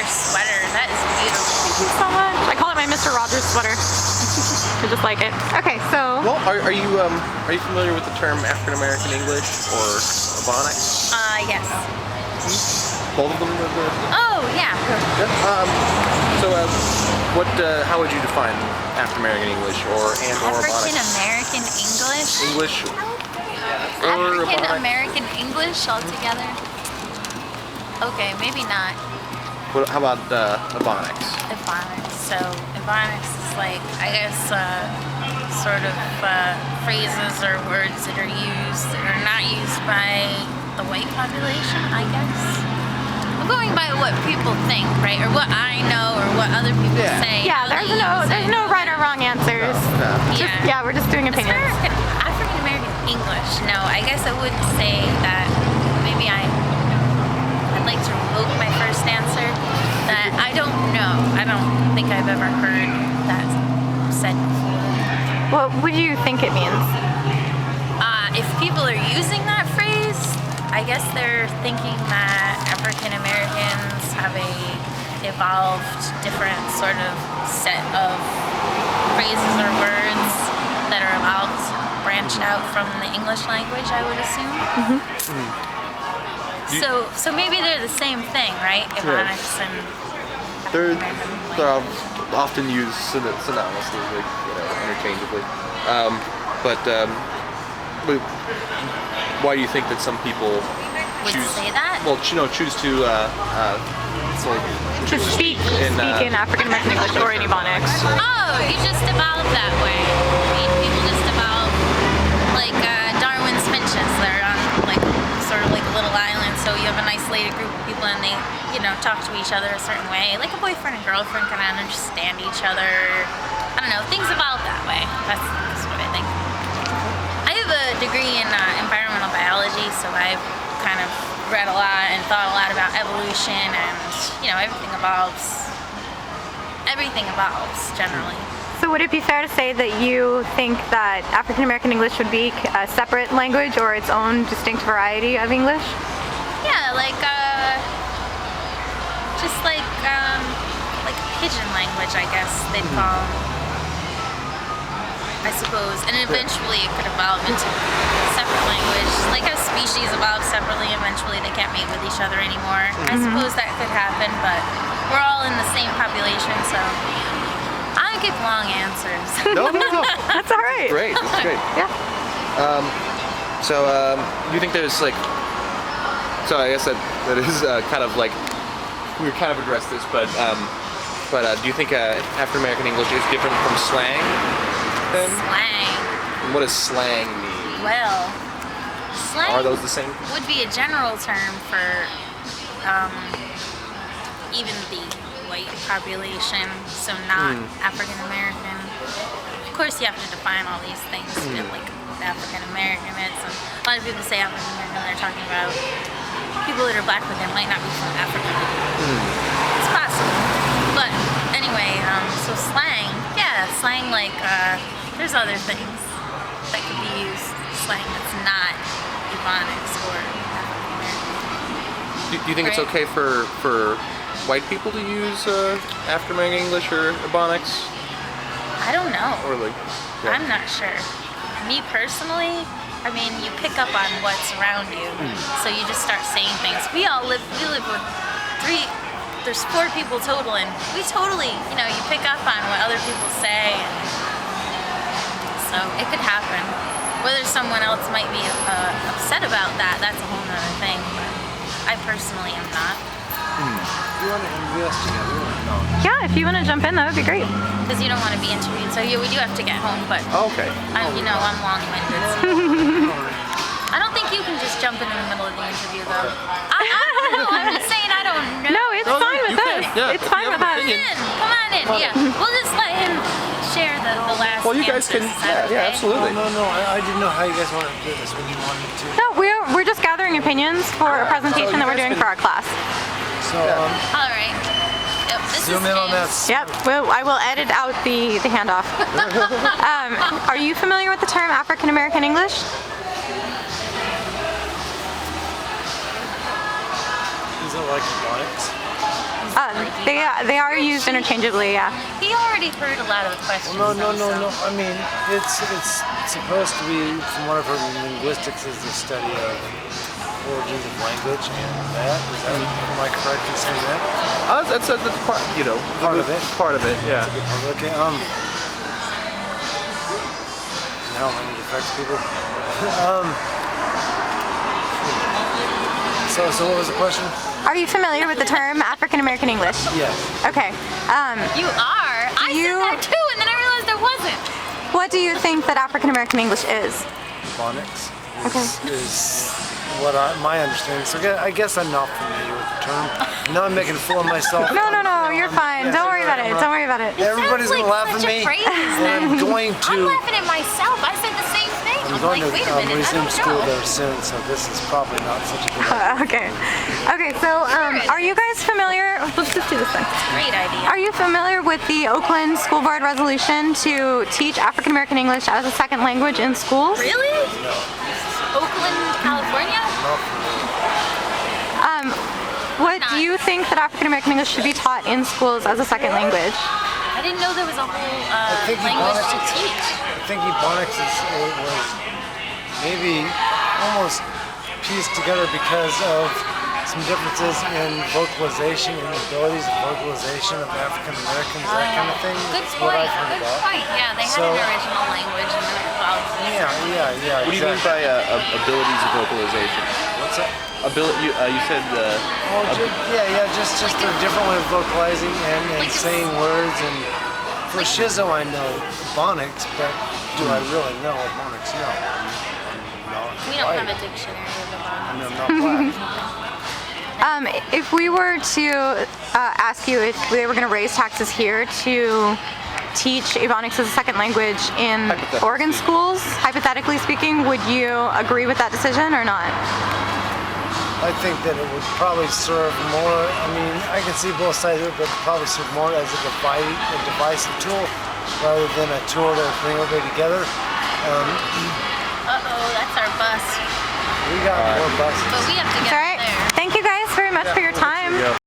your sweater. That is beautiful. Thank you so much. I call it my Mr. Rogers sweater. I just like it. Okay, so. Well, are you familiar with the term African American English or ebonics? Yes. Both of them? Oh, yeah. How would you define African American English or ebonics? African American English? English or African ebonics? American English altogether? Okay, maybe not. How about ebonics? Ebonics. So, ebonics is like, I guess, sort of phrases or words that are used that are not used by the white population, I guess. I'm going by what people think, right? Or what I know, or what other people say. Yeah, there's no right or wrong answers. No. We're just doing opinions. African American English. No, I guess I would say that maybe I'd like to revoke my first answer. That I don't know. I don't think I've ever heard that said before. What would you think it means? If people are using that phrase, I guess they're thinking that African Americans have a evolved, different sort of set of phrases or words that are branched out from the English language, I would assume. So maybe they're the same thing, right? Ebonics and They're often used synonymously, like, interchangeably. But why do you think that some people choose say that? Well, choose to speak in African American English or in ebonics. Oh, you just evolved that way. I mean, people just evolved like Darwin's finches. They're on like sort of like a little island, so you have an isolated group of people and they, talk to each other a certain way. Like a boyfriend and girlfriend can understand each other. I don't know, things evolve that way. That's what I think. I have a degree in environmental biology, so I've kind of read a lot and thought a lot about evolution and, everything evolves generally. So would it be fair to say that you think that African American English should be a separate language or its own distinct variety of English? Yeah, like just like pidgin language, I guess they'd call, I suppose, and eventually it could evolve into a separate language. Like how species evolve separately, eventually they can't mate with each other anymore. I suppose that could happen, but we're all in the same population, so I don't give long answers. No. That's all right. Great. That's great. Yeah. So, do you think there's like? So I guess that is kind of like we kind of addressed this, but do you think African American English is different from slang? Then? Slang. And what does slang mean? Well, slang Are those the same? would be a general term for even the white population, so not African American. Of course, you have to define all these things. Like African American, a lot of people say African American. They're talking about people that are black, but they might not be from Africa. It's possible, but anyway. So slang, slang like there's other things that could be used. Slang that's not ebonics or African American. Do you think it's okay for white people to use African American English or ebonics? I don't know. Or like, I'm not sure. Me personally, I mean, you pick up on what's around you, so you just start saying things. We live with there's 4 people total, and we totally, you pick up on what other people say, and so it could happen. Whether someone else might be upset about that, that's a whole other thing, but I personally am not. Do you want to interview us together or no? Yeah, if you want to jump in, that would be great. Because you don't want to be interviewed, so we do have to get home, but okay. I'm long-winded. So. I don't think you can just jump in the middle of the interview, though. I don't know, I'm just saying I don't know. No, it's fine with us. Yeah, It's fine with us. Come on in, yeah. We'll just let him share the last Well, you guys answers. can, Is that okay? absolutely. No, I didn't know how you guys wanted to do this when you wanted to. No, we're just gathering opinions for a presentation that we're doing for our class. So, All right. Yep, this zoom is in on that. Yep, well, I will edit out the handoff. Are you familiar with the term African American English? Is it like ebonics? Is They are used interchangeably, yeah. He already heard a lot of the questions. Well, no. though, so- I mean, it's supposed to be, from what I've heard, linguistics is the study of origins of language and that. Am I correct in saying that? That's part, you know, Part of it. Part of it, yeah. Okay. Now language affects people. So what was the question? Are you familiar with the term African American English? Yes. Okay. You are? I You- said that too, and then I realized I wasn't. What do you think that African American English is? Phonics Okay. is what my understanding. So I guess I'm not familiar with the term. Now I'm making a fool of myself. No, you're fine. Don't worry about it. Don't worry about it. Everybody's Sounds gonna like laugh at such a me. phrase, And I'm going I'm to. laughing at myself. I said the same thing. I'm I'm going like, wait a to minute, I resume don't school know. there soon, so this is probably not such a good idea. Okay. Okay, so are you guys familiar? Let's just do this thing. Great idea. Are you familiar with the Oakland School Board resolution to teach African American English as a second language in schools? Really? Oakland, California? What do you think that African American English should be taught in schools as a second language? I didn't know there was a whole think language to ebonics- teach. I think ebonics was maybe almost pieced together because of some differences in vocalization and abilities of vocalization of African Americans, that kind of thing. Good That's what point. I've heard Good about. point. Yeah, they had So- an original language and then it evolved. Yeah. What do you mean by abilities of vocalization? What's that? You said Just their different way of vocalizing and Like it's- saying words. And for Shizzo, I know ebonics, but do I really know ebonics? No. I'm not We don't white. have a dictionary of the And bottom. I'm not black. If we were to ask you if they were going to raise taxes here to teach Ebonics as a second language in Hypothetically Oregon speaking. schools, hypothetically speaking, would you agree with that decision or not? I think that it would probably serve more. I mean, I can see both sides of it, but probably serve more as a divisive tool rather than a tool to bring everybody together. Uh-oh, that's our bus. We got more buses. But we have to It's get all right. there. Thank you guys very much for your time.